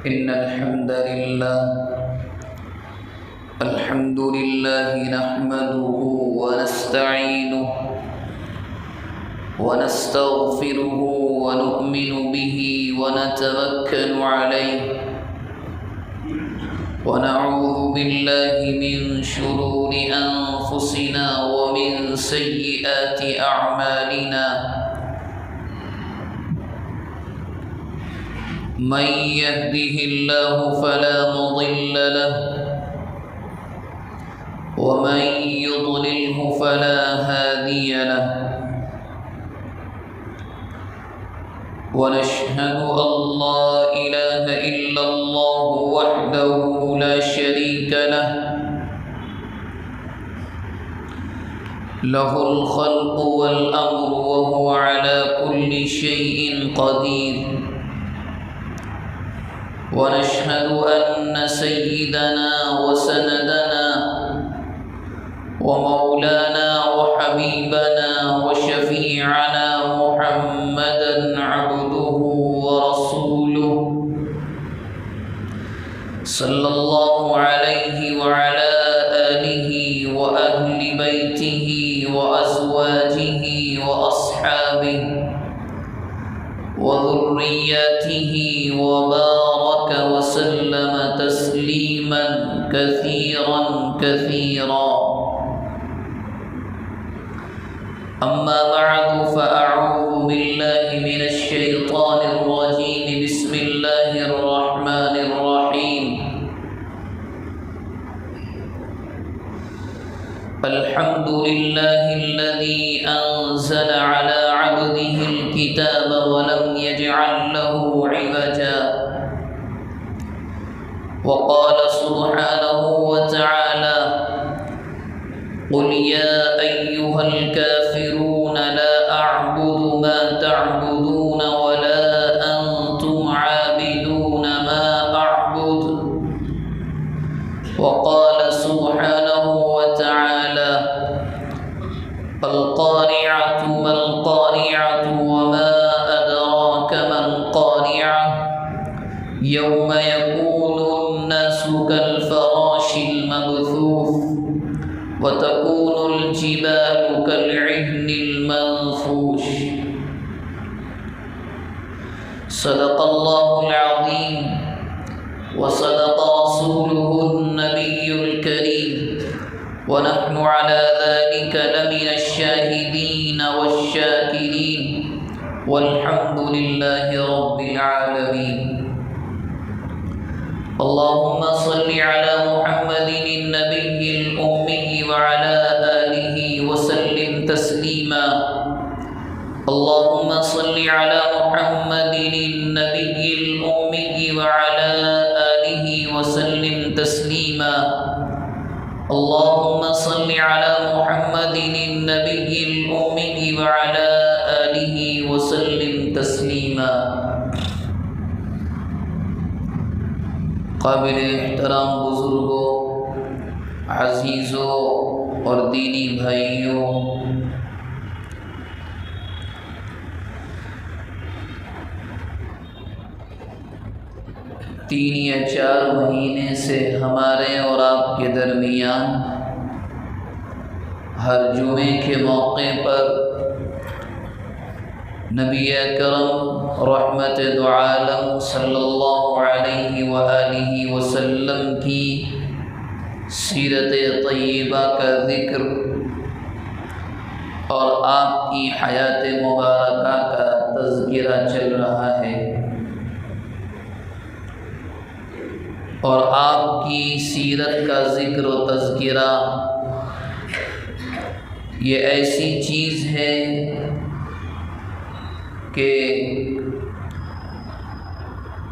إن الحمد لله نحمده ونستعينه ونستغفره ونؤمن به ونتوكل عليه ونعوذ بالله من شرور أنفسنا ومن سيئات أعمالنا من يهده الله فلا مضل له ومن يضلله فلا هادي له ونشهد أن لا إله إلا الله وحده لا شريك له له الخلق والأمر وهو على كل شيء قدير ونشهد أن سيدنا وسندنا ومولانا وحبيبنا وشفيعنا محمدا عبده ورسوله صلى الله عليه وعلى آله وأهل بيته وأزواجه وأصحابه وذرياته وبارك وسلم تسليما كثيرا كثيرا. أما بعد فأعوذ بالله من الشيطان الرجيم. بسم الله الرحمن الرحيم. الحمد لله الذي أنزل على عبده الكتاب ولم يجعل له عوجا وقال سبحانه وتعالى قل يا أيها الكافرون لا أعبد ما تعبدون ولا أنتم عابدون ما أعبد وقال سبحانه وتعالى القارعة ما القارعة وما أدراك ما القارعة يوم يكون الناس كالفراش المبثوث وتكون الجبال كالعهن المنفوش. صدق الله العظيم وصدق رسوله النبي الكريم ونحن على ذلك لمن الشاهدين والشاكرين والحمد لله رب العالمين. اللهم صل على محمد النبي الأمي وعلى آله وسلم تسليما. اللهم صل على محمد النبي الأمي وعلى آله وسلم تسليما. اللهم صل على محمد النبي الأمي وعلى آله وسلم تسليما. قابل احترام بزرگوں، عزیزوں اور دینی بھائیوں، تین یا 4 مہینے سے ہمارے اور آپ کے درمیان ہر جمعے کے موقع پر نبی اکرم رحمت دو عالم صلی اللہ علیہ وآلہ وسلم کی سیرت طیبہ کا ذکر اور آپ کی حیات مبارکہ کا تذکرہ چل رہا ہے، اور آپ کی سیرت کا ذکر و تذکرہ یہ ایسی چیز ہے کہ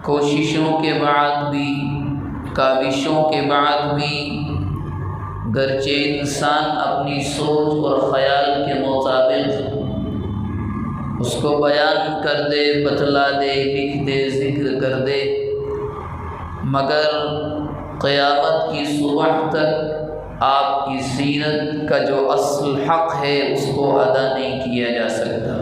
کوششوں کے بعد بھی، کاوشوں کے بعد بھی، گرچہ انسان اپنی سوچ اور خیال کے مطابق اس کو بیان کر دے، بتلا دے، لکھ دے، ذکر کر دے، مگر قیامت کی صبح تک آپ کی سیرت کا جو اصل حق ہے اس کو ادا نہیں کیا جا سکتا۔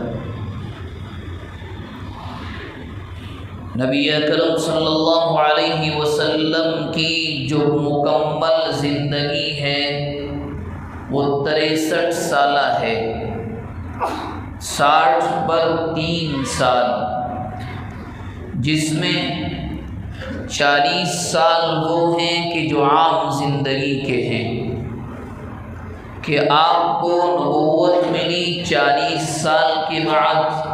نبی اکرم صلی اللہ علیہ وسلم کی جو مکمل زندگی ہے وہ 63 سالہ ہے، 60 پر 3 سال، جس میں 40 سال وہ ہیں کہ جو عام زندگی کے ہیں، کہ آپ کو نبوت ملی 40 سال کے بعد،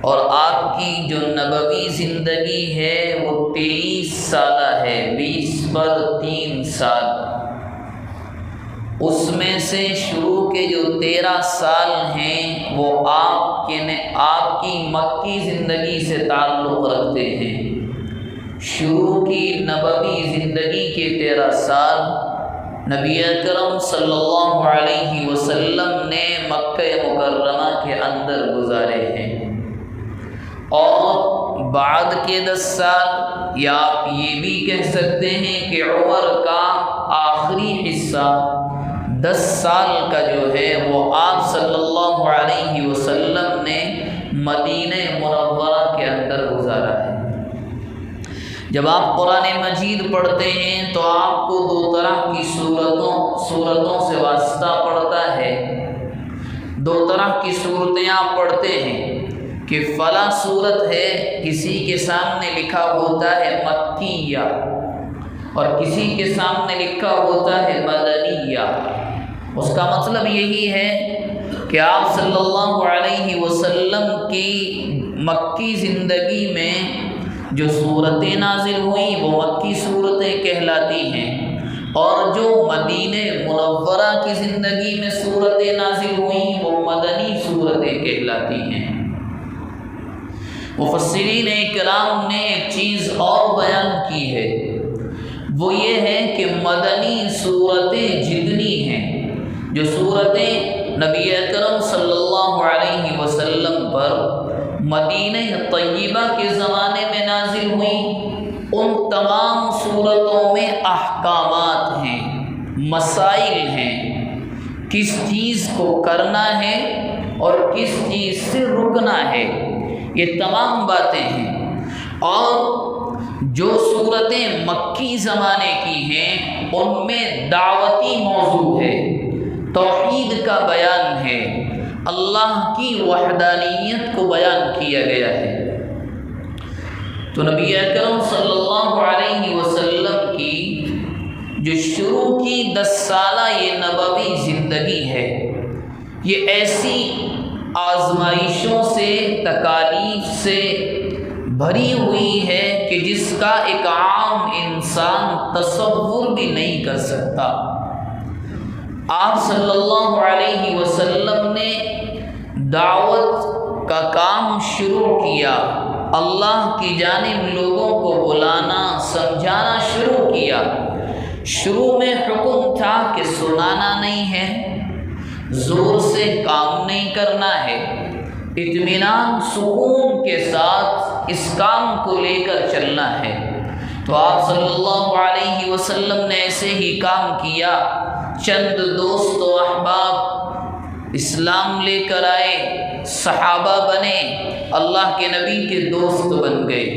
اور آپ کی جو نبوی زندگی ہے وہ 23 سالہ ہے، 20 پر 3 سال۔ اس میں سے شروع کے جو 13 سال ہیں وہ آپ کی مکی زندگی سے تعلق رکھتے ہیں۔ شروع کی نبوی زندگی کے 13 سال نبی اکرم صلی اللہ علیہ وسلم نے مکہ مکرمہ کے اندر گزارے ہیں، اور بعد کے 10 سال، یا آپ یہ بھی کہہ سکتے ہیں کہ عمر کا آخری حصہ 10 سال کا جو ہے وہ آپ صلی اللہ علیہ وسلم نے مدینہ منورہ کے اندر گزارا ہے۔ جب آپ قرآن مجید پڑھتے ہیں تو آپ کو 2 طرح کی صورتوں سے واسطہ پڑتا ہے، 2 طرح کی صورتیں آپ پڑھتے ہیں کہ فلاں صورت ہے، کسی کے سامنے لکھا ہوتا ہے مکیہ اور کسی کے سامنے لکھا ہوتا ہے مدنیہ۔ اس کا مطلب یہی ہے کہ آپ صلی اللہ علیہ وسلم کی مکی زندگی میں جو صورتیں نازل ہوئیں وہ مکی صورتیں کہلاتی ہیں، اور جو مدینہ منورہ کی زندگی میں صورتیں نازل ہوئیں وہ مدنی صورتیں کہلاتی ہیں۔ مفسرین کرام نے ایک چیز اور بیان کی ہے، وہ یہ ہے کہ مدنی صورتیں جتنی ہیں، جو صورتیں نبی اکرم صلی اللہ علیہ وسلم پر مدینہ طیبہ کے زمانے میں نازل ہوئیں، ان تمام صورتوں میں احکامات ہیں، مسائل ہیں، کس چیز کو کرنا ہے اور کس چیز سے رکنا ہے، یہ تمام باتیں ہیں۔ اور جو صورتیں مکی زمانے کی ہیں ان میں دعوتی موضوع ہے، توحید کا بیان ہے، اللہ کی وحدانیت کو بیان کیا گیا ہے۔ تو نبی اکرم صلی اللہ علیہ وسلم کی جو شروع کی 10 سالہ یہ نبوی زندگی ہے، یہ ایسی آزمائشوں سے، تکالیف سے بھری ہوئی ہے کہ جس کا ایک عام انسان تصور بھی نہیں کر سکتا۔ آپ صلی اللہ علیہ وسلم نے دعوت کا کام شروع کیا، اللہ کی جانب لوگوں کو بلانا، سمجھانا شروع کیا۔ شروع میں حکم تھا کہ سنانا نہیں ہے، زور سے کام نہیں کرنا ہے، اطمینان سکون کے ساتھ اس کام کو لے کر چلنا ہے۔ تو آپ صلی اللہ علیہ وسلم نے ایسے ہی کام کیا۔ چند دوست و احباب اسلام لے کر آئے، صحابہ بنے، اللہ کے نبی کے دوست بن گئے۔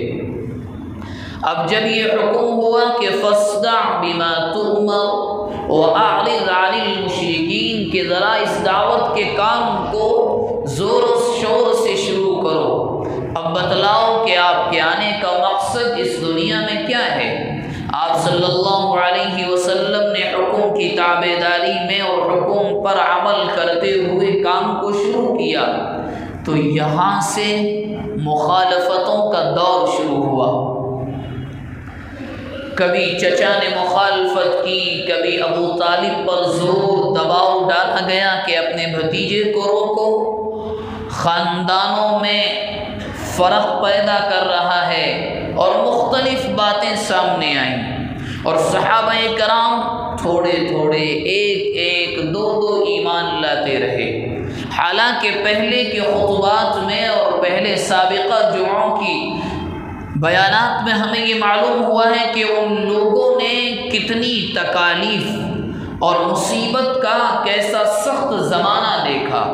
اب جب یہ حکم ہوا کہ فاصدع بما تؤمر واعرض عن المشرکین، کہ ذرا اس دعوت کے کام کو زور و شور سے شروع کرو، اب بتلاؤ کہ آپ کے آنے کا مقصد اس دنیا میں کیا ہے۔ آپ صلی اللہ علیہ وسلم نے حکم کی تابعداری میں اور حکم پر عمل کرتے ہوئے کام کو شروع کیا، تو یہاں سے مخالفتوں کا دور شروع ہوا۔ کبھی چچا نے مخالفت کی، کبھی ابو طالب پر زور دباؤ ڈالا گیا کہ اپنے بھتیجے کو روکو۔ خاندانوں میں فرق پیدا کر رہا ہے اور مختلف باتیں سامنے آئیں، اور صحابہ کرام تھوڑے تھوڑے، ایک ایک، دو ایمان لاتے رہے۔ حالانکہ پہلے کے خطبات میں اور پہلے سابقہ جمعوں کی بیانات میں ہمیں یہ معلوم ہوا ہے کہ ان لوگوں نے کتنی تکالیف اور مصیبت کا کیسا سخت زمانہ دیکھا،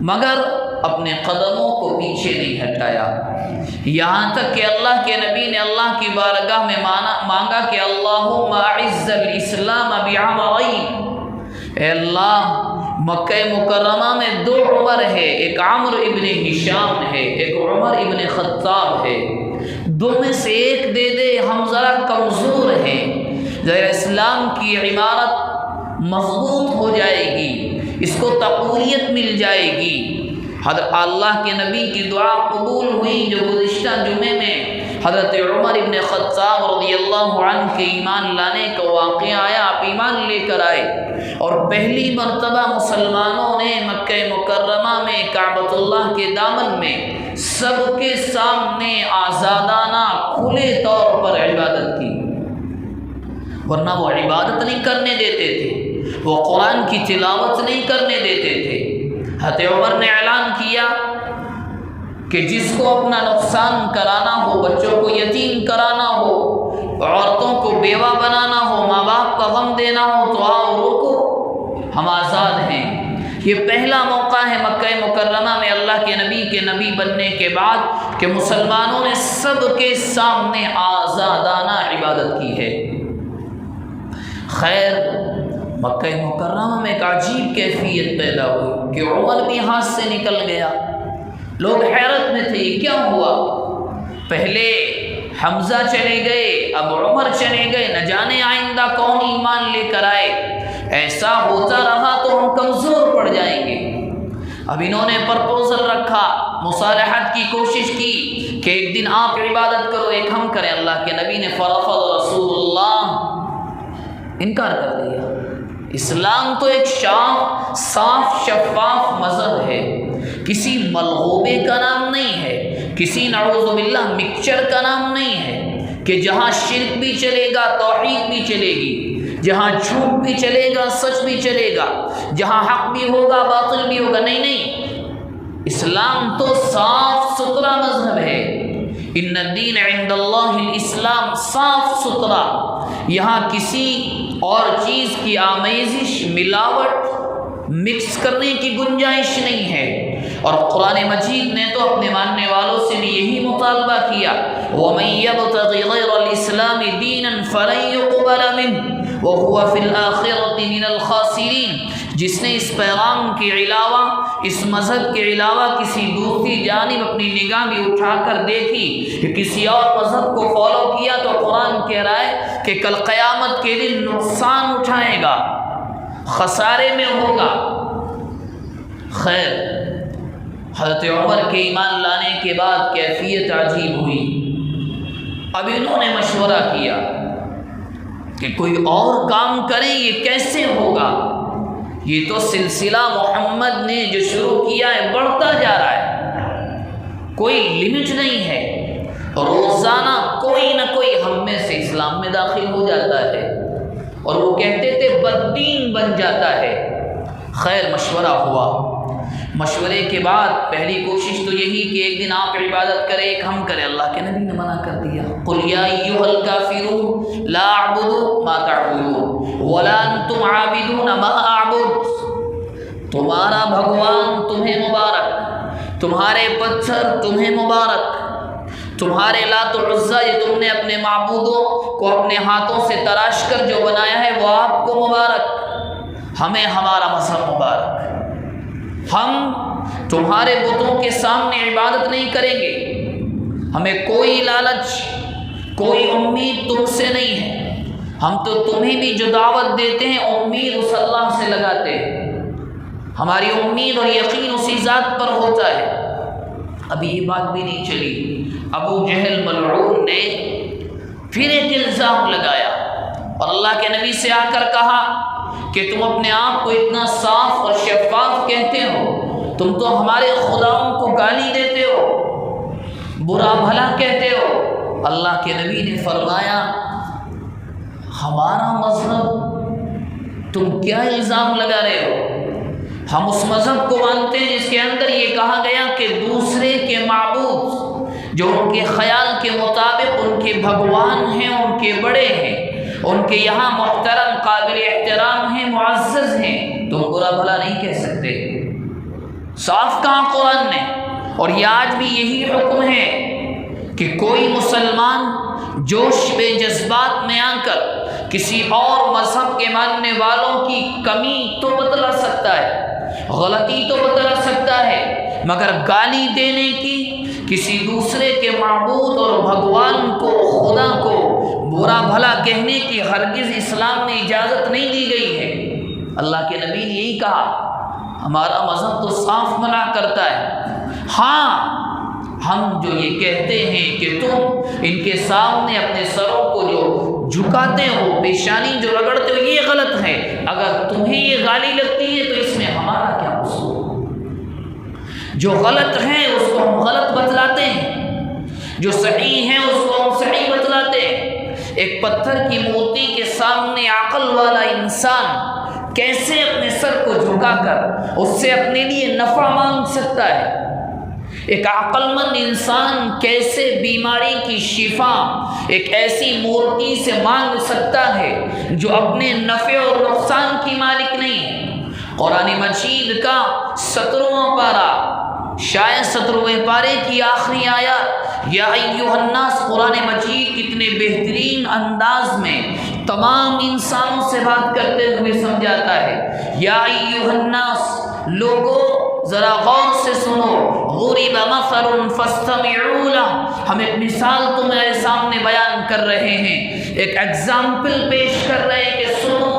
مگر اپنے قدموں کو پیچھے نہیں ہٹایا۔ یہاں تک کہ اللہ کے نبی نے اللہ کی بارگاہ میں مانگا کہ اللہم اعز الاسلام بعمرین، اے اللہ مکہ مکرمہ میں 2 عمر ہے، ایک عمرو ابن ہشام ہے، ایک عمر ابن خطاب ہے، 2 میں سے ایک دے دے، ہم ذرا کمزور ہیں، ذرا اسلام کی عمارت مضبوط ہو جائے گی، اس کو تقویت مل جائے گی۔ حضرت اللہ کے نبی کی دعا قبول ہوئی، جو گزشتہ جمعے میں حضرت عمر ابن خطاب رضی اللہ عنہ کے ایمان لانے کا واقعہ آیا، آپ ایمان لے کر آئے اور پہلی مرتبہ مسلمانوں نے مکہ مکرمہ میں کعبۃ اللہ کے دامن میں سب کے سامنے آزادانہ کھلے طور پر عبادت کی، ورنہ وہ عبادت نہیں کرنے دیتے تھے، وہ قرآن کی تلاوت نہیں کرنے دیتے تھے۔ حضرت عمر نے اعلان کیا کہ جس کو اپنا نقصان کرانا ہو، بچوں کو یتیم کرانا ہو، عورتوں کو بیوہ بنانا ہو، ماں باپ کا غم دینا ہو، تو آؤ روکو، ہم آزاد ہیں۔ یہ پہلا موقع ہے مکہ مکرمہ میں اللہ کے نبی بننے کے بعد کہ مسلمانوں نے سب کے سامنے آزادانہ عبادت کی ہے۔ خیر، مکہ مکرمہ میں ایک عجیب کیفیت پیدا ہوئی کہ عمر بھی ہاتھ سے نکل گیا، لوگ حیرت میں تھے یہ کیا ہوا؟ پہلے حمزہ چلے گئے، اب عمر چلے گئے، نہ جانے آئندہ کون ایمان لے کر آئے، ایسا ہوتا رہا تو ہم کمزور پڑ جائیں گے۔ اب انہوں نے پرپوزل رکھا، مصالحت کی کوشش کی کہ ایک دن آپ عبادت کرو، ایک ہم کریں۔ اللہ کے نبی نے فرفض رسول اللہ، انکار کر دیا۔ اسلام تو ایک صاف شفاف مذہب ہے، کسی ملغوبے کا نام نہیں ہے، کسی نعوذ باللہ مکسچر کا نام نہیں ہے کہ جہاں شرک بھی چلے گا توحید بھی چلے گی، جہاں جھوٹ بھی چلے گا سچ بھی چلے گا، جہاں حق بھی ہوگا باطل بھی ہوگا۔ نہیں نہیں، اسلام تو صاف ستھرا مذہب ہے۔ ان الدین عند اللہ الاسلام، صاف ستھرا، یہاں کسی اور چیز کی آمیزش، ملاوٹ، مکس کرنے کی گنجائش نہیں ہے۔ اور قرآن مجید نے تو اپنے ماننے والوں سے بھی یہی مطالبہ کیا، وَمَن يَبْتَغِ غَيْرَ الْإِسْلَامِ دِينًا فَلَن يُقْبَلَ مِنْهُ وَهُوَ فِي الْآخِرَةِ مِنَ الْخَاسِرِينَ۔ جس نے اس پیغام کے علاوہ، اس مذہب کے علاوہ کسی دوسری جانب اپنی نگاہ بھی اٹھا کر دیکھی کہ کسی اور مذہب کو فالو کیا، تو قرآن کہہ رہا ہے کہ کل قیامت کے دن نقصان اٹھائے گا، خسارے میں ہوگا۔ خیر، حضرت عمر کے ایمان لانے کے بعد کیفیت عجیب ہوئی۔ اب انہوں نے مشورہ کیا کہ کوئی اور کام کریں، یہ کیسے ہوگا؟ یہ تو سلسلہ محمد نے جو شروع کیا ہے بڑھتا جا رہا ہے، کوئی لمٹ نہیں ہے، روزانہ کوئی نہ کوئی ہم میں سے اسلام میں داخل ہو جاتا ہے، اور وہ کہتے تھے بددین بن جاتا ہے۔ خیر، مشورہ ہوا، مشورے کے بعد پہلی کوشش تو یہی کہ ایک دن آپ عبادت کریں، ایک ہم کریں۔ اللہ کے نبی نے منع کر دیا، قُلْ يَا أَيُّهَا الْكَافِرُونَ لَا أَعْبُدُ مَا تَعْبُدُونَ وَلَا أَنْتُمْ عَابِدُونَ مَا أَعْبُدُ۔ تمہارا بھگوان تمہیں مبارک، تمہارے پتھر تمہیں مبارک، تمہارے لات و عزا یہ تم نے اپنے معبودوں کو اپنے ہاتھوں سے تراش کر جو بنایا ہے وہ آپ کو مبارک، ہمیں ہمارا مذہب مبارک، ہم تمہارے بتوں کے سامنے عبادت نہیں کریں گے، ہمیں کوئی لالچ، کوئی امید تم سے نہیں ہے، ہم تو تمہیں بھی جو دعوت دیتے ہیں امید اس اللہ سے لگاتے ہیں، ہماری امید اور یقین اسی ذات پر ہوتا ہے۔ ابھی یہ بات بھی نہیں چلی، ابو جہل ملعون نے پھر ایک الزام لگایا اور اللہ کے نبی سے آ کر کہا کہ تم اپنے آپ کو اتنا صاف اور شفاف کہتے ہو، تم تو ہمارے خداؤں کو گالی دیتے ہو، برا بھلا کہتے ہو۔ اللہ کے نبی نے فرمایا، ہمارا مذہب تم کیا الزام لگا رہے ہو؟ ہم اس مذہب کو مانتے ہیں جس کے اندر یہ کہا گیا کہ دوسرے کے معبود جو ان کے خیال کے مطابق ان کے بھگوان ہیں، ان کے بڑے ہیں، ان کے یہاں محترم، قابل احترام ہیں، معزز ہیں، تم برا بھلا نہیں کہہ سکتے۔ صاف کہا قرآن نے، اور یہ آج بھی یہی حکم ہے کہ کوئی مسلمان جوش بے جذبات میں آ کر کسی اور مذہب کے ماننے والوں کی کمی تو بتلا سکتا ہے، غلطی تو بتلا سکتا ہے، مگر گالی دینے کی، کسی دوسرے کے معبود اور بھگوان کو، خدا کو برا بھلا کہنے کی ہرگز اسلام میں اجازت نہیں دی گئی ہے۔ اللہ کے نبی نے یہی کہا، ہمارا مذہب تو صاف منع کرتا ہے۔ ہاں، ہم جو یہ کہتے ہیں کہ تم ان کے سامنے اپنے سروں کو جو جھکاتے ہو، پیشانی جو رگڑتے ہو، یہ غلط ہے۔ اگر تمہیں یہ گالی لگتی ہے تو اس میں ہمارا کیا قصور؟ جو غلط ہے اس کو ہم غلط بتلاتے ہیں، جو صحیح ہے اس کو ہم صحیح بتلاتے ہیں۔ ایک پتھر کی مورتی کے سامنے عقل والا انسان کیسے اپنے سر کو جھکا کر اس سے اپنے لیے نفع مانگ سکتا ہے؟ ایک عقل مند انسان کیسے بیماری کی شفا ایک ایسی مورتی سے مانگ سکتا ہے جو اپنے نفع اور نقصان کی مالک نہیں؟ قرآن مجید کا 17واں پارہ، شاید 17ویں پارے کی آخری آیات، یا ایھا الناس، قرآن مجید کتنے بہترین انداز میں تمام انسانوں سے بات کرتے ہوئے سمجھاتا ہے۔ یا ایھا الناس، لوگوں ذرا غور سے سنو، ضرب مثل فاستمعوا لہ، ہم ایک مثال تمہارے سامنے بیان کر رہے ہیں، ایک ایگزامپل پیش کر رہے ہیں کہ سنو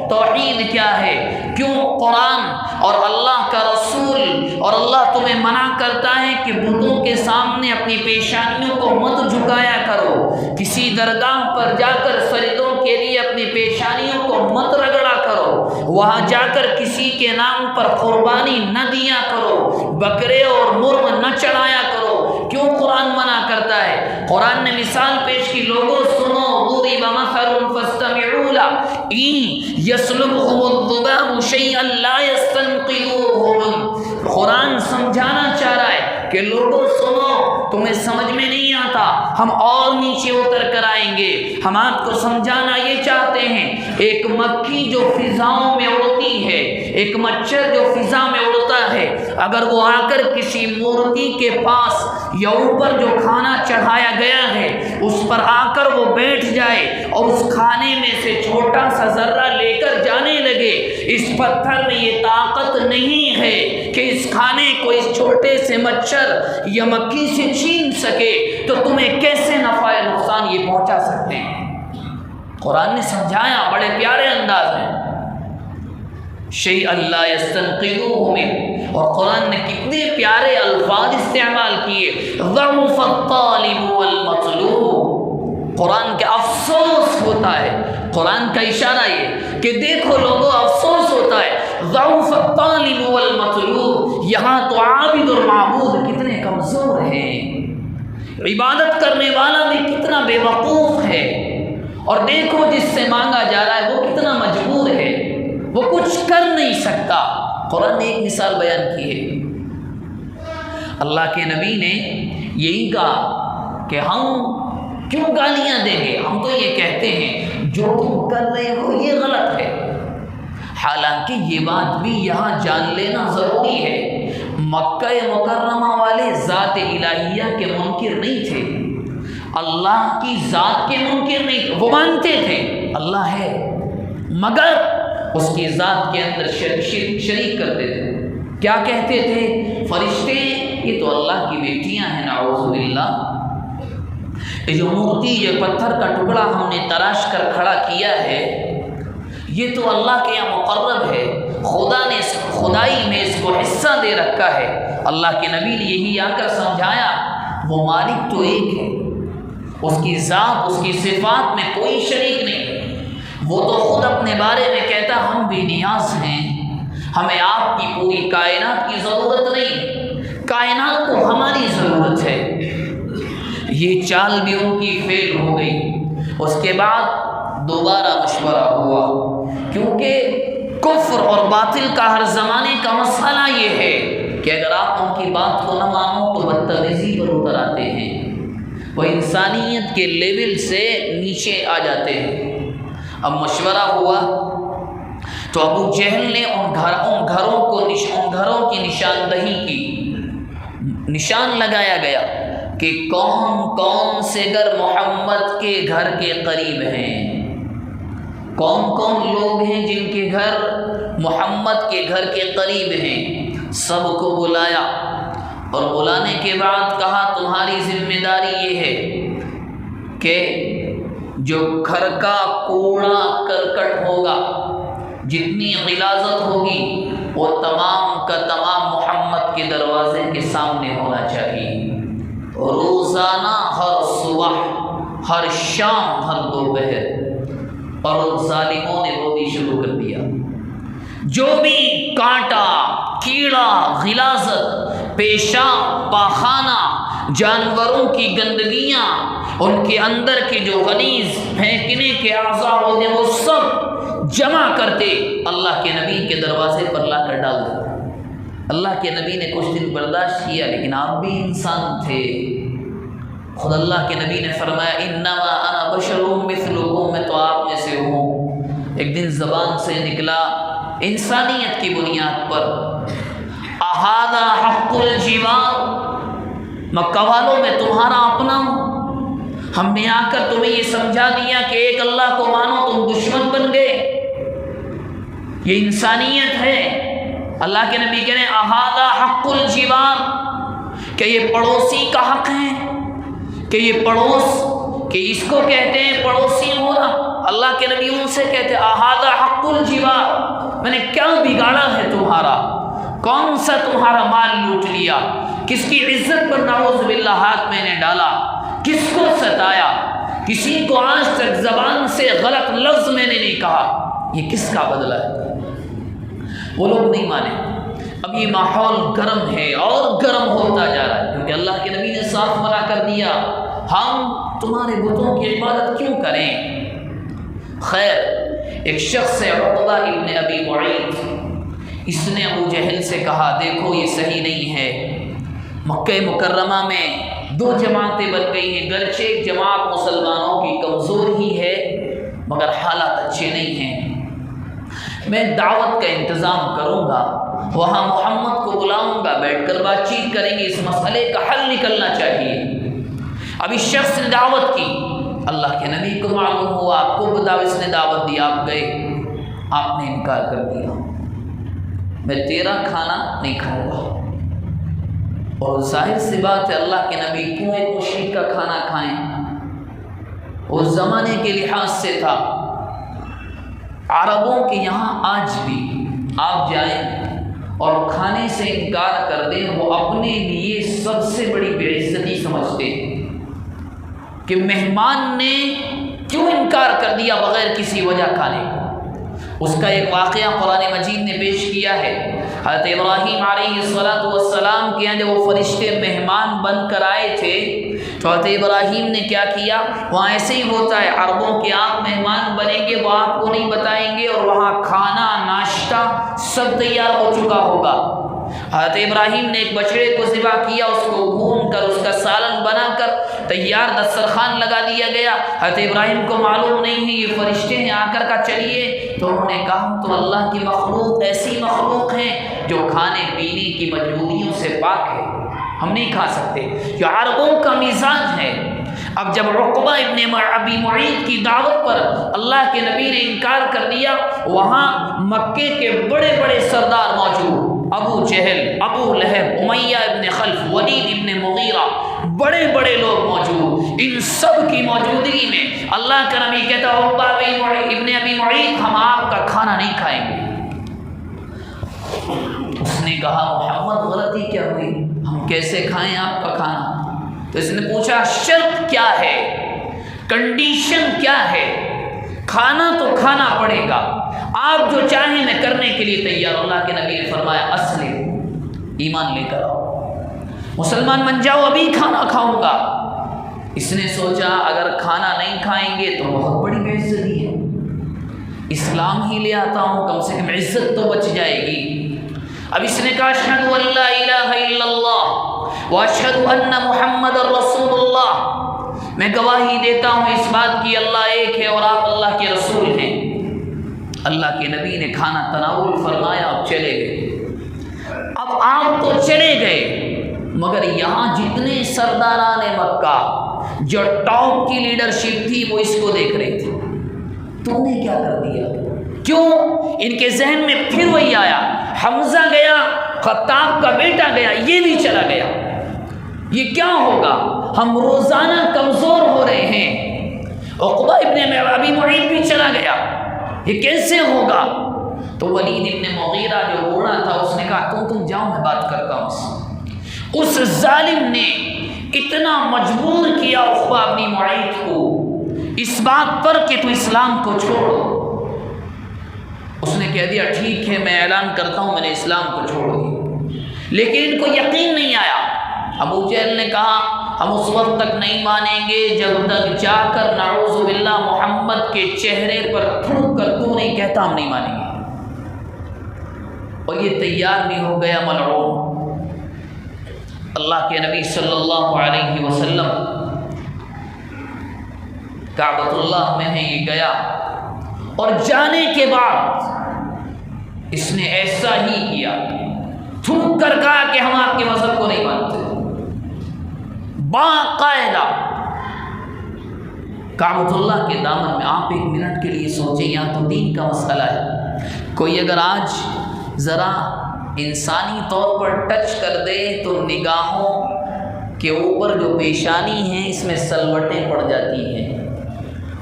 توحید کیا ہے، کیوں قرآن اور اللہ کا رسول اور اللہ تمہیں منع کرتا ہے کہ بتوں کے سامنے اپنی پیشانیوں کو مت جھکایا کرو، کسی درگاہ پر جا کر سجدوں کے لیے اپنی پیشانیوں کو مت رگڑا کرو، وہاں جا کر کسی کے نام پر قربانی نہ دیا کرو، بکرے اور مرغ نہ چڑھایا کرو۔ کیوں قرآن منع کرتا ہے؟ قرآن نے مثال پیش کی، لوگوں سنو، ضرب مثل فاستمعوا لہ، یسلبهم الذباب شیئا لا یستنقذوہ منہ۔ قرآن سمجھانا چاہ رہا ہے کہ لوگوں سنو، تمہیں سمجھ میں نہیں آتا، ہم اور نیچے اتر کر آئیں گے، ہم آپ کو سمجھانا یہ چاہتے ہیں۔ ایک مکھی جو فضاؤں میں اڑتی ہے، ایک مچھر جو فضا میں اڑتا ہے، اگر وہ آ کر کسی مورتی کے پاس یا اوپر جو کھانا چڑھایا گیا ہے اس پر آ کر وہ بیٹھ جائے اور اس کھانے میں سے چھوٹا سا ذرہ لے کر جانے لگے، اس پتھر میں یہ طاقت نہیں ہے کہ اس کھانے کو اس چھوٹے سے مچھر یا مکھی سے چھین سکے، تو تمہیں کیسے نفع یا نقصان یہ پہنچا سکتے ہیں؟ قرآن نے سمجھایا بڑے پیارے انداز میں، شیئا لا یستنقذوہ منہ، اور قرآن نے کتنے پیارے الفاظ استعمال کیے، ضعف الطالب والمطلوب۔ قرآن کا افسوس ہوتا ہے، قرآن کا اشارہ یہ کہ دیکھو لوگوں، افسوس ہوتا ہے، ضعف الطالب والمطلوب، یہاں تو عابد اور معبود کتنے کمزور ہیں، عبادت کرنے والا بھی کتنا بے وقوف ہے، اور دیکھو جس سے مانگا جا رہا ہے وہ کتنا مجبور ہے، وہ کچھ کر نہیں سکتا۔ قرآن نے ایک مثال بیان کی ہے۔ اللہ کے نبی نے یہی کہا کہ ہم کیوں گالیاں دیں گے، ہم تو یہ کہتے ہیں جو تم کر رہے ہو یہ غلط ہے۔ حالانکہ یہ بات بھی یہاں جان لینا ضروری ہے، مکہ مکرمہ والے ذات الہیہ کے منکر نہیں تھے، اللہ کی ذات کے منکر نہیں تھے، وہ مانتے تھے اللہ ہے، مگر اس کی ذات کے اندر شریک کرتے تھے۔ کیا کہتے تھے؟ فرشتے یہ تو اللہ کی بیٹیاں ہیں، نعوذ باللہ، یہ جو مورتی، یہ پتھر کا ٹکڑا ہم نے تراش کر کھڑا کیا ہے، یہ تو اللہ کے یہاں مقرب ہے، خدا نے اس خدائی میں اس کو حصہ دے رکھا ہے۔ اللہ کے نبی نے یہی آ کر سمجھایا، وہ مالک تو ایک ہے، اس کی ذات، اس کی صفات میں کوئی شریک نہیں، وہ تو خود اپنے بارے میں کہتا ہم بے نیاز ہیں، ہمیں آپ کی پوری کائنات کی ضرورت نہیں، کائنات کو ہماری ضرورت ہے۔ یہ چال بھی ان کی فیل ہو گئی۔ اس کے بعد دوبارہ مشورہ ہوا، کیونکہ کفر اور باطل کا ہر زمانے کا مسئلہ یہ ہے کہ اگر آپ ان کی بات کو نہ مانو تو بدتمیزی پر اتر آتے ہیں، وہ انسانیت کے لیول سے نیچے آ جاتے ہیں۔ اب مشورہ ہوا تو ابو جہل نے ان گھروں کی نشاندہی کی، نشان لگایا گیا کہ کون کون سے گھر محمد کے گھر کے قریب ہیں، کون کون لوگ ہیں جن کے گھر محمد کے گھر کے قریب ہیں۔ سب کو بلایا اور بلانے کے بعد کہا تمہاری ذمہ داری یہ ہے کہ جو گھر کا کوڑا کرکٹ ہوگا، جتنی غلاظت ہوگی، وہ تمام کا تمام محمد کے دروازے کے سامنے ہونا چاہیے۔ روزانہ ہر صبح، ہر شام، ہر دوپہر۔ اور ظالموں نے وہ بھی شروع کر دیا، جو بھی کانٹا، کیڑا، غلاظت، پیشاب، پاخانہ، جانوروں کی گندگیاں، ان کے اندر کے جو غلیظ پھینکنے کے اعضاء ہوتے ہیں، وہ سب جمع کرتے اللہ کے نبی کے دروازے پر لا کر ڈال دیتے۔ اللہ کے نبی نے کچھ دن برداشت کیا، لیکن آپ بھی انسان تھے۔ خود اللہ کے نبی نے فرمایا انما انا بشر مثلکم، میں تو آپ میں سے ہوں۔ ایک دن زبان سے نکلا انسانیت کی بنیاد پر، اہذا حق الجوار، مکہ والوں میں تمہارا اپنا ہوں، ہم نے آ کر تمہیں یہ سمجھا دیا کہ ایک اللہ کو مانو، تم دشمن بن گئے۔ یہ انسانیت ہے۔ اللہ کے نبی کہہ رہے ہیں اہذا حق الجوار، کہ یہ پڑوسی کا حق ہے، کہ یہ پڑوس، کہ اس کو کہتے ہیں پڑوسی ہونا۔ اللہ کے نبی ان سے کہتے ہیں اہذا حق الجوار، میں نے کیا بگاڑا ہے تمہارا؟ کون سا تمہارا مال لوٹ لیا؟ کس کی عزت پر نعوذ باللہ ہاتھ میں نے ڈالا؟ کس کو ستایا؟ کسی کو آج تک زبان سے غلط لفظ میں نے نہیں کہا۔ یہ کس کا بدلہ ہے؟ وہ لوگ نہیں مانے۔ اب یہ ماحول گرم ہے اور گرم ہوتا جا رہا ہے، کیونکہ اللہ کے نبی نے صاف منع کر دیا ہم تمہارے بتوں کی عبادت کیوں کریں۔ خیر، ایک شخص ہے عقبہ ابن ابی معیط، اس نے ابو جہل سے کہا دیکھو یہ صحیح نہیں ہے، مکہ مکرمہ میں دو جماعتیں بن گئی ہیں، گرچہ ایک جماعت مسلمانوں کی کمزور ہی ہے مگر حالات اچھے نہیں ہیں، میں دعوت کا انتظام کروں گا، وہاں محمد کو بلاؤں گا، بیٹھ کر بات چیت کریں گے، اس مسئلے کا حل نکلنا چاہیے۔ اب اس شخص نے دعوت کی، اللہ کے نبی کو معلوم ہوا، آپ کو بتاؤ اس نے دعوت دی، آپ گئے، آپ نے انکار کر دیا، میں تیرا کھانا نہیں کھاؤں گا۔ اور ظاہر سی بات ہے اللہ کے نبی کیوں ایک مشرک کا کھانا کھائیں؟ اس زمانے کے لحاظ سے تھا، عربوں کے یہاں آج بھی آپ جائیں اور کھانے سے انکار کر دیں، وہ اپنے لیے سب سے بڑی بے عزتی سمجھتے ہیں کہ مہمان نے کیوں انکار کر دیا بغیر کسی وجہ کھانے کا۔ اس کا ایک واقعہ قرآن مجید نے پیش کیا ہے، حضرت ابراہیم علیہ السلام کے یہاں جب وہ فرشتے مہمان بن کر آئے تھے تو حضرت ابراہیم نے کیا کیا، وہاں ایسے ہی ہوتا ہے، عربوں کے آپ مہمان بنیں گے وہ آپ کو نہیں بتائیں گے، اور وہاں کھانا ناشتہ سب تیار ہو چکا ہوگا۔ حضرت ابراہیم نے ایک بچڑے کو ذبح کیا، اس کو بھون کر اس کا سالن بنا کر تیار دسترخوان لگا دیا گیا۔ حضرت ابراہیم کو معلوم نہیں ہے یہ فرشتے ہیں، آ کر کا چلیے، تو انہوں نے کہا تو اللہ کی مخلوق ایسی مخلوق ہیں جو کھانے پینے کی مجبوریوں سے پاک ہے، ہم نہیں کھا سکتے، یہ عربوں کا مزاج ہے۔ اب جب عقبہ ابن ابی معیط کی دعوت پر اللہ کے نبی نے انکار کر دیا، وہاں مکے کے بڑے بڑے سردار موجود، ابو جہل، ابو لہب، امیہ ابن خلف، ولید ابن مغیرہ، بڑے بڑے لوگ موجود، ان سب کی موجودگی میں اللہ کا نبی کہتا عقبہ ابن ابی معیط ہم آپ کا کھانا نہیں کھائیں گے۔ اس نے کہا محمد غلطی کیا ہوئی، ہم کیسے کھائیں آپ کا کھانا؟ تو اس نے پوچھا شرط کیا ہے، کنڈیشن کیا ہے؟ کھانا تو کھانا پڑے گا، آپ جو چاہیں میں کرنے کے لیے تیار۔ اللہ کے نبی نے فرمایا اسلم، ایمان لے کر آؤ، مسلمان بن جاؤ، ابھی کھانا کھاؤں گا۔ اس نے سوچا اگر کھانا نہیں کھائیں گے تو بہت بڑی بے عزتی ہے، اسلام ہی لے آتا ہوں، کم سے کم عزت تو بچ جائے گی۔ اب اس نے کہا اشہد ان لا الہ الا اللہ واشہد ان محمد رسول اللہ، میں گواہی دیتا ہوں اس بات کی اللہ ایک ہے اور آپ اللہ کے رسول ہیں۔ اللہ کے نبی نے کھانا تناول فرمایا، اب چلے گئے۔ اب آپ تو چلے گئے مگر یہاں جتنے سرداران مکہ جو ٹاپ کی لیڈرشپ تھی وہ اس کو دیکھ رہی تھی، تو نے کیا کر دیا؟ کیوں؟ ان کے ذہن میں پھر وہی آیا، حمزہ گیا، خطاب کا بیٹا گیا، یہ بھی چلا گیا، یہ کیا ہوگا؟ ہم روزانہ کمزور ہو رہے ہیں، عقبہ ابن ابی معیط بھی چلا گیا، یہ کیسے ہوگا؟ تو ولید ابن مغیرہ جو بوڑھا تھا اس نے کہا تم جاؤ، میں بات کرتا ہوں۔ اس ظالم نے اتنا مجبور کیا عقبہ ابن معیط کو اس بات پر کہ تو اسلام کو چھوڑ۔ اس نے کہہ دیا ٹھیک ہے، میں اعلان کرتا ہوں میں نے اسلام کو چھوڑ دیا، لیکن ان کو یقین نہیں آیا۔ ابو جہل نے کہا ہم اس وقت تک نہیں مانیں گے جب تک جا کر نعوذ باللہ محمد کے چہرے پر تھوک کر تو نہیں کہتا ہم نہیں مانیں گے، اور یہ تیار بھی ہو گیا ملعون۔ اللہ کے نبی صلی اللہ علیہ وسلم کعبۃ اللہ میں ہے یہ گیا، اور جانے کے بعد اس نے ایسا ہی کیا، تھوک کر کہا کہ ہم آپ کے مذہب کو نہیں مانتے، باقاعدہ کعبۃ اللہ کے دامن میں۔ آپ ایک منٹ کے لیے سوچیں، یہاں تو دین کا مسئلہ ہے، کوئی اگر آج ذرا انسانی طور پر ٹچ کر دے تو نگاہوں کے اوپر جو پیشانی ہیں اس میں سلوٹیں پڑ جاتی ہیں۔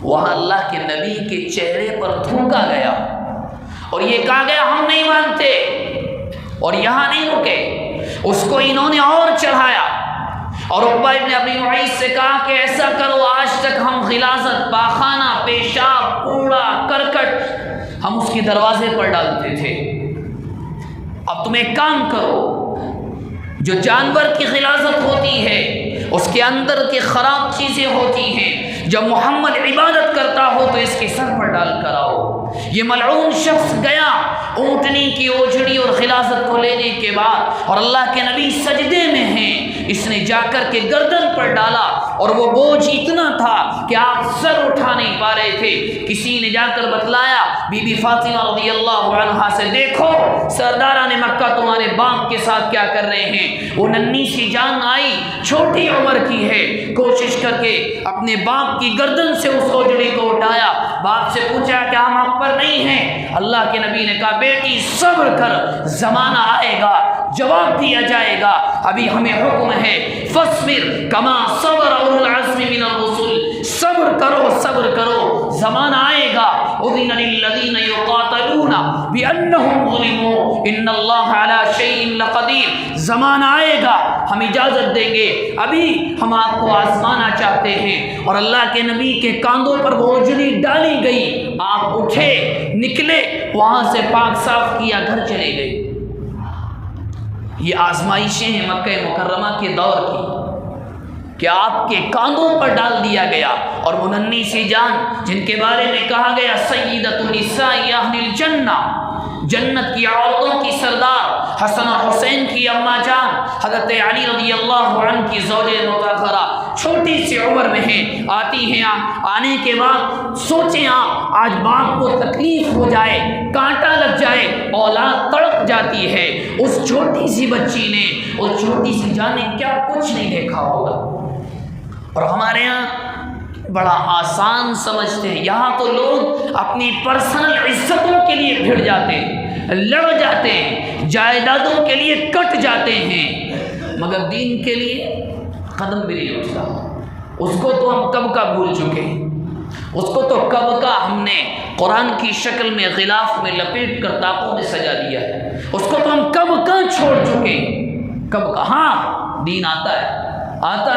وہاں اللہ کے نبی کے چہرے پر تھوکا گیا اور یہ کہا گیا ہم نہیں مانتے، اور یہاں نہیں رکے، اس کو انہوں نے اور چڑھایا، اور عقبہ ابن ابی معیط سے کہا کہ ایسا کرو، آج تک ہم غلاظت، پاخانہ، پیشاب، کوڑا کرکٹ ہم اس کے دروازے پر ڈالتے تھے، اب تم ایک کام کرو، جو جانور کی غلاظت ہوتی ہے اس کے اندر کی خراب چیزیں ہوتی ہیں، جب محمد عبادت کرتا ہو تو اس کے سر پر ڈال کر آؤ۔ یہ ملعون شخص گیا اونٹنی کی اوجھڑی اور غلاظت کو لینے کے بعد، اور اللہ کے نبی سجدے میں ہیں، اس نے جا کر کے گردن پر ڈالا، اور وہ بوجھ اتنا تھا کہ آپ سر اٹھا نہیں پا رہے تھے۔ کسی نے جا کر بتلایا بی بی فاطمہ رضی اللہ عنہا سے، دیکھو سرداران مکہ تمہارے باپ کے ساتھ کیا کر رہے ہیں۔ وہ ننھی سی جان آئی، چھوٹی عمر کی ہے، کوشش کر کے اپنے باپ کی گردن سے اس اوجڑی کو اٹھایا، باپ سے پوچھا کہ ہم آپ پر نہیں ہیں۔ اللہ کے نبی نے کہا بیٹی صبر کر، زمانہ آئے گا جواب دیا جائے گا، ابھی ہمیں حکم ہے فاصبر کما صبر اولو العزم من الرسل، صبر کرو صبر کرو، زمانہ آئے گا۔ اذن للذین یقاتلون بانہم ظلموا ان اللہ علی شیء لقدیر، زمانہ آئے گا ہم اجازت دیں گے، ابھی ہم آپ کو آزمانا چاہتے ہیں۔ اور اللہ کے نبی کے کاندھوں پر وہ اجڑی ڈالی گئی، آپ اٹھے نکلے، وہاں سے پاک صاف کیا، گھر چلے گئے۔ یہ آزمائشیں ہیں مکہ مکرمہ کے دور کی کہ آپ کے کاندھوں پر ڈال دیا گیا، اور وہ ننھی سی جان جن کے بارے میں کہا گیا سیدۃ النساء اہل الجنہ، جنت کی عورتوں کی سردار، حسن اور حسین کی اماں جان، حضرت علی رضی اللہ عنہ کی زوج مطہرہ، چھوٹی سی عمر میں ہیں، آتی ہیں، آنے کے بعد سوچیں آپ آج باپ کو تکلیف ہو جائے، کانٹا لگ جائے، اولاد تڑپ جاتی ہے، اس چھوٹی سی بچی نے، اس چھوٹی سی جان نے کیا کچھ نہیں دیکھا ہوگا۔ اور ہمارے ہاں بڑا آسان سمجھتے ہیں، یہاں تو لوگ اپنی پرسنل عزتوں کے لیے بھیڑ جاتے ہیں، لڑ جاتے ہیں، جائیدادوں کے لیے کٹ جاتے ہیں، مگر دین کے لیے قدم بھی نہیں اٹھتا۔ اس کو تو ہم کب کا بھول چکے ہیں، اس کو تو کب کا ہم نے قرآن کی شکل میں غلاف میں لپیٹ کر طاقوں میں سجا دیا ہے، اس کو تو ہم کب کا چھوڑ چکے ہیں، کب کا۔ ہاں دین آتا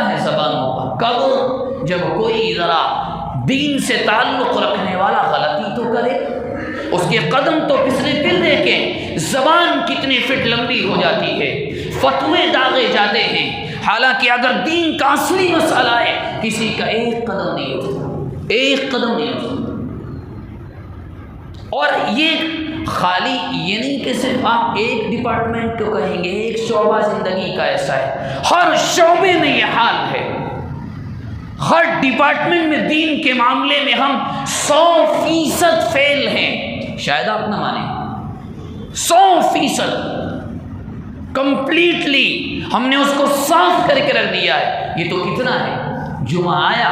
ہے زبانوں پر، کب؟ جب کوئی ذرا دین سے تعلق رکھنے والا غلطی تو کرے، اس کے قدم تو پھسلے، پھر دیکھیں زبان کتنے فٹ لمبی ہو جاتی ہے، فتوے داغے جاتے ہیں، حالانکہ اگر دین کا اصلی مسئلہ ہے کسی کا ایک قدم نہیں اٹھتا، ایک قدم نہیں اٹھتا۔ اور یہ خالی یہ نہیں کہ صرف آپ ایک ڈپارٹمنٹ کو کہیں گے، ایک شعبہ زندگی کا ایسا ہے، ہر شعبے میں یہ حال ہے، ہر ڈپارٹمنٹ میں دین کے معاملے میں ہم 100% فیل ہیں، شاید آپ نہ مانیں، 100%۔ کمپلیٹلی ہم نے اس کو صاف کر کے رکھ دیا ہے۔ یہ تو کتنا ہے، جمعہ آیا،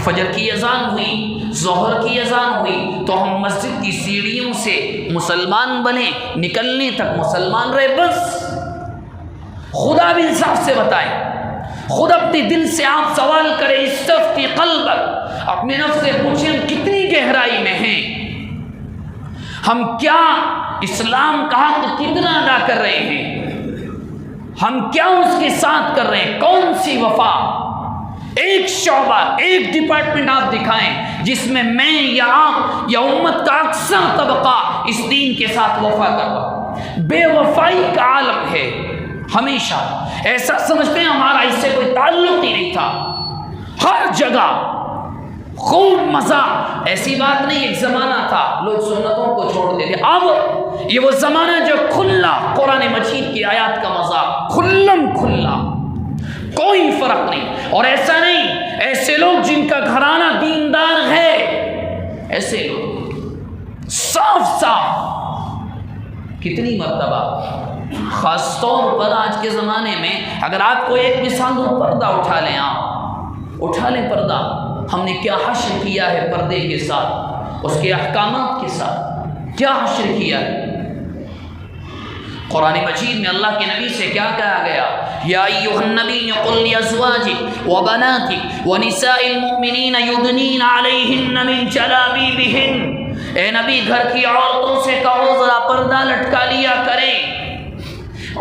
فجر کی اذان ہوئی، ظہر کی اذان ہوئی، تو ہم مسجد کی سیڑھیوں سے مسلمان بنے، نکلنے تک مسلمان رہے۔ بس خدا بھی انصاف سے بتائیں، خود اپنے دل سے آپ سوال کریں، استفتی قلبک، اپنے نفس سے پوچھیں ہم کتنی گہرائی میں ہیں، ہم کیا اسلام کا حق کتنا ادا کر رہے ہیں، ہم کیا اس کے ساتھ کر رہے ہیں، کون سی وفا۔ ایک شعبہ، ایک ڈپارٹمنٹ آپ دکھائیں جس میں میں یا آپ یا امت کا اکثر طبقہ اس دین کے ساتھ وفا کر رہا۔ بے وفائی کا عالم ہے، ہمیشہ ایسا سمجھتے ہیں ہمارا اس سے کوئی تعلق ہی نہیں تھا، ہر جگہ خوب مزہ۔ ایسی بات نہیں، ایک زمانہ تھا لوگ سنتوں کو چھوڑتے تھے، اب یہ وہ زمانہ جو کھلا قرآن مجید کی آیات کا مزہ کھلم کھلا، کوئی فرق نہیں۔ اور ایسا نہیں، ایسے لوگ جن کا گھرانہ دیندار ہے، ایسے لوگ صاف صاف کتنی مرتبہ، خاص طور پر آج کے زمانے میں اگر آپ کو ایک مثال دوں، پردہ اٹھا لیں، آپ اٹھا لیں پردہ، ہم نے کیا حشر کیا ہے پردے کے ساتھ، اس کے احکامات کے ساتھ کیا حشر کیا ہے۔ قرآن مجید میں اللہ کے نبی سے کیا کہا گیا، یا ایھا النبی قل لازواجک وبناتک ونساء المؤمنین یدنین علیہن من جلابیبہن، اے نبی گھر کی عورتوں سے کہو ذرا پردہ لٹکا لیا کریں۔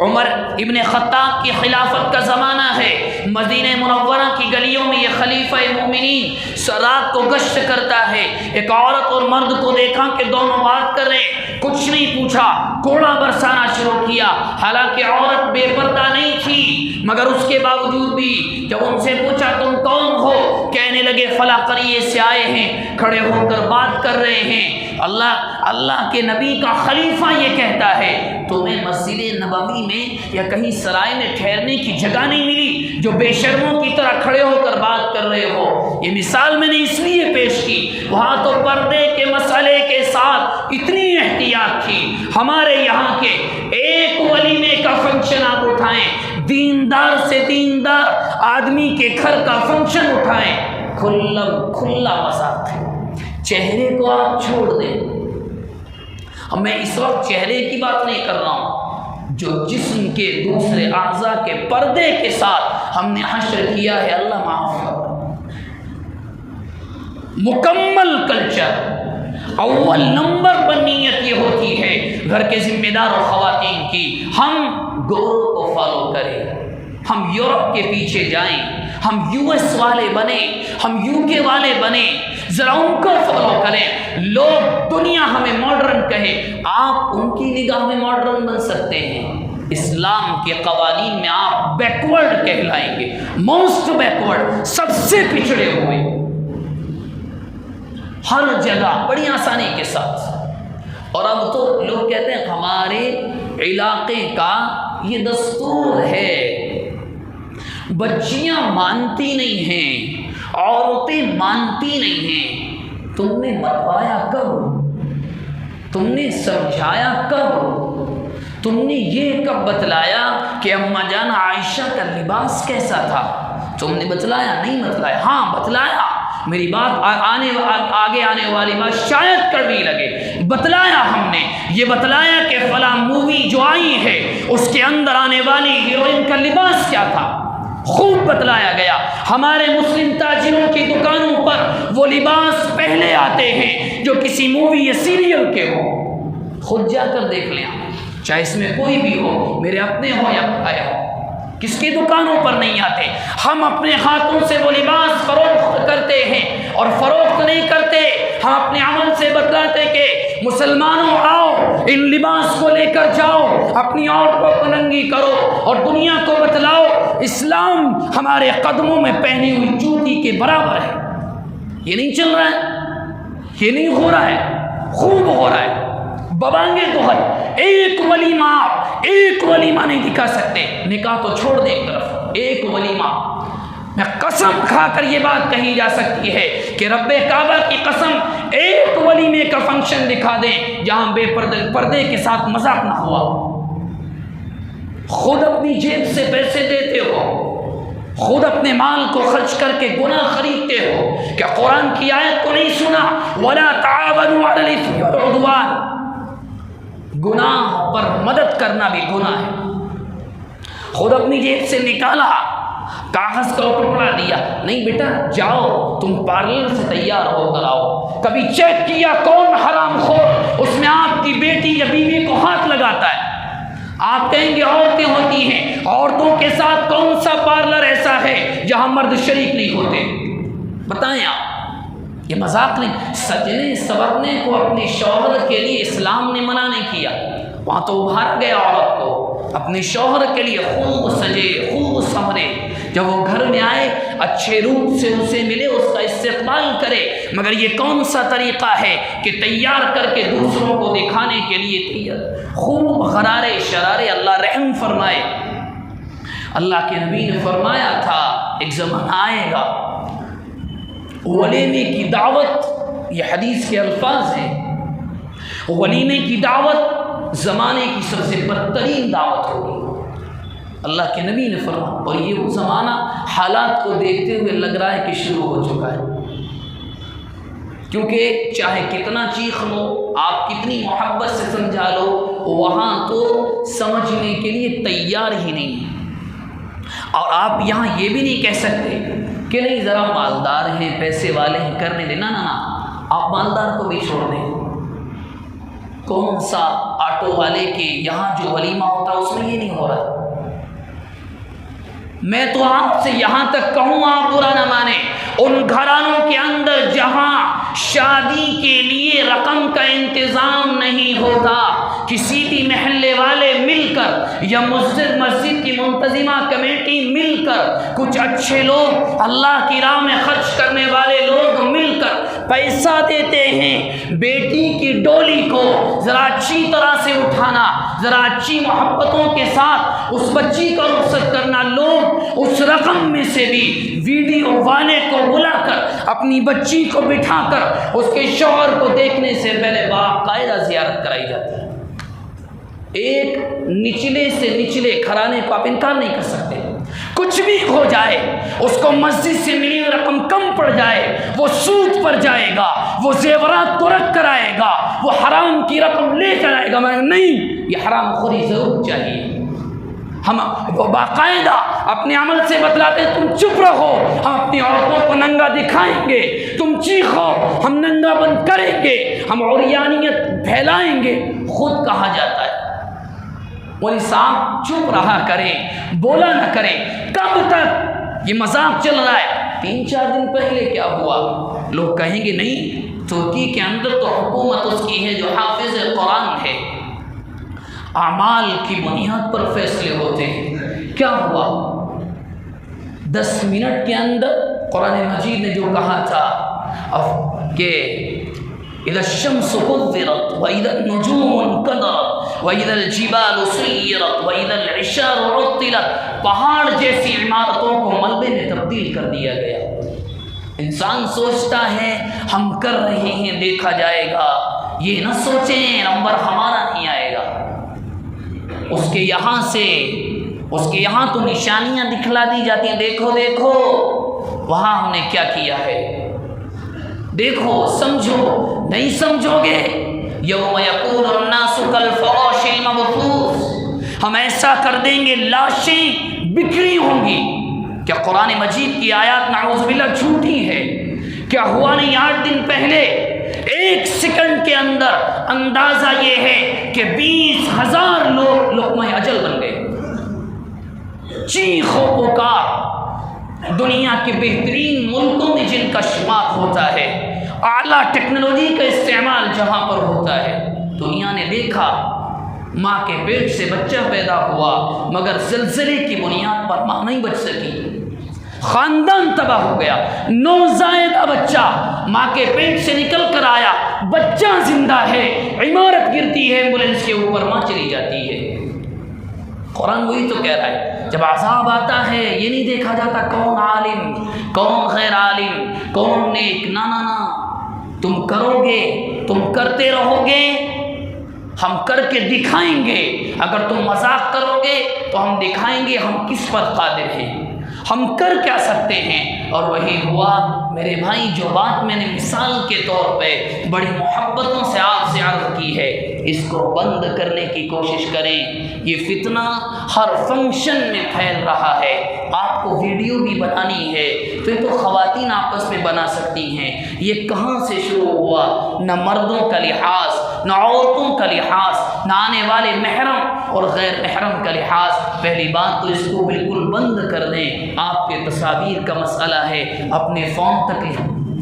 عمر ابن خطاب کی خلافت کا زمانہ ہے، مدینہ منورہ کی گلیوں میں یہ خلیفہ مومنین رات کو گشت کرتا ہے، ایک عورت اور مرد کو دیکھا کہ دونوں بات کر رہے، کچھ نہیں پوچھا، کوڑا برسانا شروع کیا، حالانکہ عورت بے پردہ نہیں تھی، مگر اس کے باوجود بھی جب ان سے پوچھا تم کون ہو، کہنے لگے فلاں قریے سے آئے ہیں، کھڑے ہو کر بات کر رہے ہیں۔ اللہ کے نبی کا خلیفہ یہ کہتا ہے تمہیں مسجد نبوی میں یا کہیں سرائے میں ٹھہرنے کی جگہ نہیں ملی جو بے شرموں کی طرح کھڑے ہو کر بات کر رہے ہو۔ یہ مثال میں نے اس لیے پیش کی، وہاں تو پردے کے مسئلے کے ساتھ اتنی احتیاط تھی۔ ہمارے یہاں کے ایک ولیمے کا فنکشن آپ اٹھائیں، دیندار سے دیندار آدمی کے گھر کا فنکشن اٹھائیں، کھلا مذاق ہے۔ چہرے کو آپ چھوڑ دیں، میں اس وقت چہرے کی بات نہیں کر رہا ہوں، جو جسم کے دوسرے اعضاء کے پردے کے ساتھ ہم نے حشر کیا ہے، اللہ معاف کرے۔ مکمل کلچر، اول نمبر پر نیت یہ ہوتی ہے گھر کے ذمہ دار اور خواتین کی، ہم گوروں کو فالو کریں، ہم یورپ کے پیچھے جائیں، ہم یو ایس والے بنے، ہم یو کے والے بنے، ذرا ان کو فالو کریں۔ لوگ دنیا ہمیں ماڈرن کہے، آپ ان کی نگاہ میں ماڈرن بن سکتے ہیں، اسلام کے قوانین میں آپ بیکورڈ کہلائیں گے، موسٹ بیکورڈ، سب سے پچھڑے ہوئے، ہر جگہ بڑی آسانی کے ساتھ۔ اور اب تو لوگ کہتے ہیں ہمارے علاقے کا یہ دستور ہے، بچیاں مانتی نہیں ہیں، عورتیں مانتی نہیں ہیں۔ تم نے بتوایا کب؟ تم نے سمجھایا کب؟ تم نے یہ کب بتلایا کہ اماں جان عائشہ کا لباس کیسا تھا؟ تم نے بتلایا نہیں بتلایا؟ ہاں بتلایا، میری بات آگے آنے والی بات شاید کڑوی لگے، بتلایا ہم نے، یہ بتلایا کہ فلاں مووی جو آئی ہے اس کے اندر آنے والی ہیروئن کا لباس کیا تھا، خوب بتلایا گیا۔ ہمارے مسلم تاجروں کی دکانوں پر وہ لباس پہلے آتے ہیں جو کسی مووی یا سیریل کے ہوں، خود جا کر دیکھ لیں، چاہے اس میں کوئی بھی ہو، میرے اپنے ہو یا پرائے ہو، کس کی دکانوں پر نہیں آتے۔ ہم اپنے ہاتھوں سے وہ لباس فروخت کرتے ہیں، اور فروخت نہیں کرتے، ہم اپنے عمل سے بتلاتے کہ مسلمانوں آؤ ان لباس کو لے کر جاؤ، اپنی عورتوں کو ننگی کرو اور دنیا کو بتلاؤ اسلام ہمارے قدموں میں پہنی ہوئی جوتی کے برابر ہے۔ یہ نہیں چل رہا ہے، یہ نہیں ہو رہا ہے، خوب ہو رہا ہے۔ ببانگے تو ہے، ایک ولیمہ نہیں دکھا سکتے، نکاح تو چھوڑ دے ایک طرف، ایک ولیمہ، میں قسم کھا کر یہ بات کہی جا سکتی ہے کہ رب کعبہ کی قسم، ایک ولیمے کا فنکشن دکھا دیں جہاں بے پردے کے ساتھ مذاق نہ ہوا، خود اپنی جیب سے پیسے دیتے ہو، خود اپنے مال کو خرچ کر کے گناہ خریدتے ہو، کیا قرآن کی آیت کو نہیں سنا؟ وَلَا تَعَاوَنُوا عَلَى الْإِثْمِ وَالْعُدْوَانِ، گناہ پر مدد کرنا بھی گناہ ہے۔ خود اپنی جیب سے نکالا، کاغذ کا ٹکڑا دیا، نہیں بیٹا جاؤ تم پارلر سے تیار ہو کر آؤ، کبھی چیک کیا کون حرام خور اس میں آپ کی بیٹی یا بیوی کو ہاتھ لگاتا ہے؟ آپ کہیں گے عورتیں ہوتی ہیں، عورتوں کے ساتھ کون سا پارلر ایسا ہے جہاں مرد شریک نہیں ہوتے؟ بتائیں آپ، یہ مذاق نہیں، سجنے سورنے کو اپنے شوہر کے لیے اسلام نے منع نہیں کیا، وہاں تو ابھارا گیا عورت کو اپنے شوہر کے لیے خوب سجے خوب سنورے، جب وہ گھر میں آئے اچھے روپ سے اسے ملے، اس کا استقبال کرے، مگر یہ کون سا طریقہ ہے کہ تیار کر کے دوسروں کو دکھانے کے لیے تیار خوب غرارے شرارے؟ اللہ رحم فرمائے۔ اللہ کے نبی نے فرمایا تھا ایک زمانہ آئے گا ولیمے کی دعوت، یہ حدیث کے الفاظ ہیں، ولیمے کی دعوت زمانے کی سب سے بدترین دعوت ہوگی، اللہ کے نبی نے فرمایا، اور یہ وہ زمانہ حالات کو دیکھتے ہوئے لگ رہا ہے کہ شروع ہو چکا ہے، کیونکہ چاہے کتنا چیخ لو، آپ کتنی محبت سے سمجھا لو، وہاں تو سمجھنے کے لیے تیار ہی نہیں ہے۔ اور آپ یہاں یہ بھی نہیں کہہ سکتے کہ نہیں ذرا مالدار ہیں پیسے والے ہیں کرنے دینا، نہ آپ مالدار کو بھی چھوڑ دیں۔ کون سا آٹو والے کے یہاں جو ولیمہ ہوتا ہے اس میں یہ نہیں ہو رہا؟ میں تو آپ سے یہاں تک کہوں، آپ برا نہ مانیں، ان گھرانوں کے اندر جہاں شادی کے لیے رقم کا انتظام نہیں ہوتا، کسی بھی محلے والے مل کر یا مسجد کی منتظمہ کمیٹی مل کر، کچھ اچھے لوگ اللہ کی راہ میں خرچ کرنے والے لوگ مل کر پیسہ دیتے ہیں بیٹی کی ڈولی کو ذرا اچھی طرح سے اٹھانا، ذرا اچھی محبتوں کے ساتھ اس بچی کا رخصت کرنا، لوگ اس رقم میں سے بھی ویڈیو والے کو بلا کر اپنی بچی کو بٹھا کر اس کے شوہر کو دیکھنے سے پہلے باقاعدہ زیارت کرائی جاتی ہے۔ ایک نچلے سے نچلے گھرانے کو آپ انکار نہیں کر سکتے، کچھ بھی ہو جائے، اس کو مسجد سے ملی ہوئی رقم کم پڑ جائے، وہ سود پر جائے گا، وہ زیورات کو رکھ کر آئے گا، وہ حرام کی رقم لے کر آئے گا، مگر نہیں، یہ حرام خوری ضرور چاہیے۔ ہم باقاعدہ اپنے عمل سے بتلاتے ہیں تم چپ رہو، ہم اپنی عورتوں کو ننگا دکھائیں گے، تم چیخو ہم ننگا بند کریں گے، ہم عریانیت پھیلائیں گے، خود کہا جاتا ہے مولی صاحب چپ رہا کریں، بولا نہ کریں۔ کب تک یہ مذاق چل رہا ہے؟ 3-4 دن پہلے کیا ہوا؟ لوگ کہیں گے نہیں، ترکی کے اندر تو حکومت اس کی ہے جو حافظ قرآن ہے، اعمال کی بنیاد پر فیصلے ہوتے ہیں۔ کیا ہوا؟ 10 منٹ کے اندر قرآن مجید نے جو کہا تھا کہ اذا الشمس كورت واذا النجوم انكدرت واذا الجبال سيرت واذا العشار عطلت، پہاڑ جیسی عمارتوں کو ملبے میں تبدیل کر دیا گیا۔ انسان سوچتا ہے ہم کر رہے ہیں دیکھا جائے گا، یہ نہ سوچیں نمبر ہمارا نہیں آئے گا۔ اس کے یہاں تو نشانیاں دکھلا دی جاتی ہیں، دیکھو دیکھو وہاں ہم نے کیا کیا ہے، دیکھو سمجھو، نہیں سمجھو گے یوم یکون الناس کالفراش المبثوث، ہم ایسا کر دیں گے لاشیں بکھری ہوں گی۔ کیا قرآن مجید کی آیات نعوذ باللہ جھوٹی ہے؟ کیا ہوا نہیں 8 دن پہلے 1 سیکنڈ کے اندر اندازہ یہ ہے کہ 20,000 لوگ لقمہ اجل بن گئے۔ چیخ و پکار، دنیا کے بہترین ملکوں میں جن کا شمار ہوتا ہے، اعلیٰ ٹیکنالوجی کا استعمال جہاں پر ہوتا ہے، دنیا نے دیکھا ماں کے پیٹ سے بچہ پیدا ہوا مگر زلزلے کی بنیاد پر ماں نہیں بچ سکی، خاندان تباہ ہو گیا۔ نوزائیدہ بچہ ماں کے پیٹ سے نکل کر آیا، بچہ زندہ ہے، عمارت گرتی ہے، ایمبولینس کے اوپر ماں چلی جاتی ہے۔ قرآن وہی تو کہہ رہا ہے جب عذاب آتا ہے یہ نہیں دیکھا جاتا کون عالم کون غیر عالم کون نیک، نہ تم کرو گے، تم کرتے رہو گے، ہم کر کے دکھائیں گے۔ اگر تم مذاق کرو گے تو ہم دکھائیں گے ہم کس پر قادر ہیں، ہم کر کیا سکتے ہیں۔ اور وہی ہوا میرے بھائی، جو بات میں نے مثال کے طور پہ بڑی محبتوں سے آپ سے عرض کی ہے، اس کو بند کرنے کی کوشش کریں۔ یہ فتنہ ہر فنکشن میں پھیل رہا ہے۔ آپ کو ویڈیو بھی بنانی ہے پھر تو خواتین آپس میں بنا سکتی ہیں۔ یہ کہاں سے شروع ہوا؟ نہ مردوں کا لحاظ، نہ عورتوں کا لحاظ، نہ آنے والے محرم اور غیر محرم کا لحاظ۔ پہلی بات تو اس کو بالکل بند کر دیں۔ آپ کے تصاویر کا مسئلہ ہے، اپنے فون تک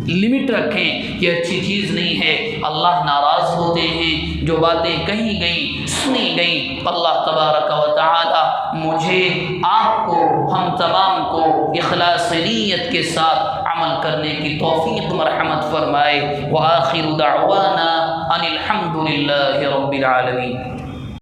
لمٹ رکھیں، یہ اچھی چیز نہیں ہے۔ اللہ ناراض ہوتے ہیں۔ جو باتیں کہی گئیں، سنی گئیں، اللہ تبارک و تعالی مجھے، آپ کو، ہم تمام کو اخلاص نیت کے ساتھ عمل کرنے کی توفیق مرحمت فرمائے۔ وآخر دعوانا ان الحمد للہ رب العالمین۔